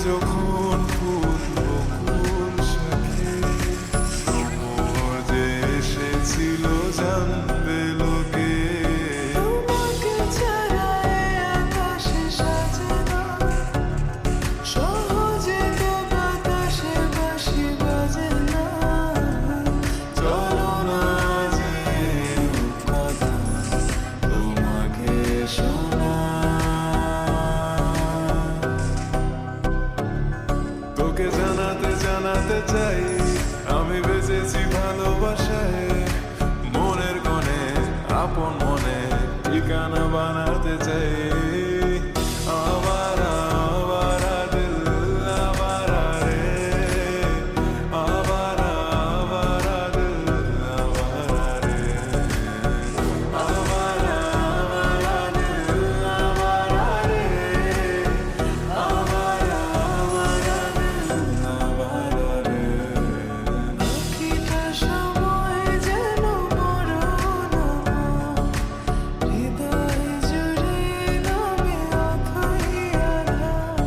যখন ফুটল ফুল শাখে, মোর যে এসেছিল জানবে লোকে। তোমাকে ছাড়া এ আকাশে সাজে না, সহজে তো বাতাসে বাঁশি বাজে না। চলো না যে কথা তোমাকে তোকে জানাতে জানাতে চাই আমি বেঁচেছি ভালোবাসায়। মনের কোণে আপন মনে ঠিকানা বানাতে চাই। আবারা আবারা দিল আবারা রে, আবারা আবারা দিল আবারা রে, আবারা আবারা দিল আবারা রে, আবারা আবারা দিল আবারা রে। পাখিটা সময় যেন মরণ, হৃদয় জুড়ে নামে অথই আধার।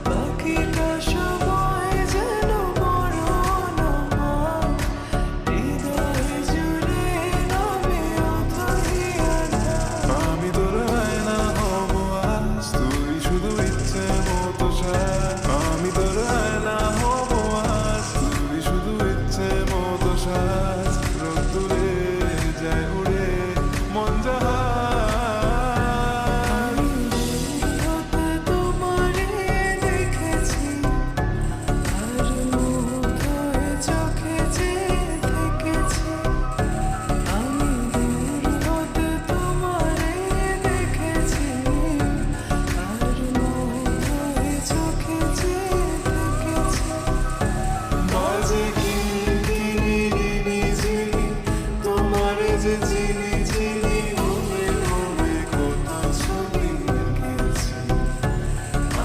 পাখিটা সময় যেন মরণ, হৃদয় জুড়ে নামে অথই আধার। আমি তোর আয়না হব আজ, তুই শুধু ইচ্ছে মতো সাজ। আমি তোর আয়না হব আজ, তুই শুধু ইচ্ছে মতো সাজ। রোদ্দুরে যায় উড়ে মন জাহাজ। হতে তোমারে দেখেছি, আর মুগ্ধ হয়ে চোখে চেয়ে থেকেছি। আমি দূর হতে তোমারে দেখেছি, আর মুগ্ধ হয়ে চোখে চেয়ে থেকেছি। বাজে কিনি চিনি, তোমার যে চিনি চিনি, ঘুমে ঘুমে কত ছবি এঁকেছি।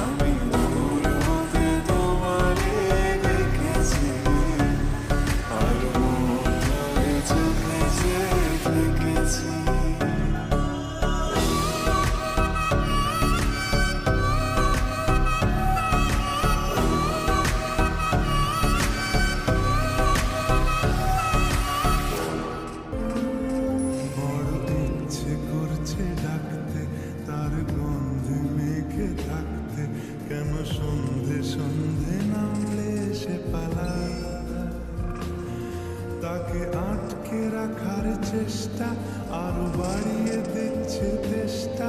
আমি দূর হতে তোমারে দেখেছি, আর মুগ্ধ হয়ে চোখে চেয়ে থেকেছি। বড় ইচ্ছে করছে ডাকতে, তার গন্ধে মেঘে থাকতে। কেন সন্ধে সন্ধে নামলে সে পালায়, তাকে আটকে রাখার চেষ্টা আরো বাড়িয়ে দিচ্ছে তেষ্টা।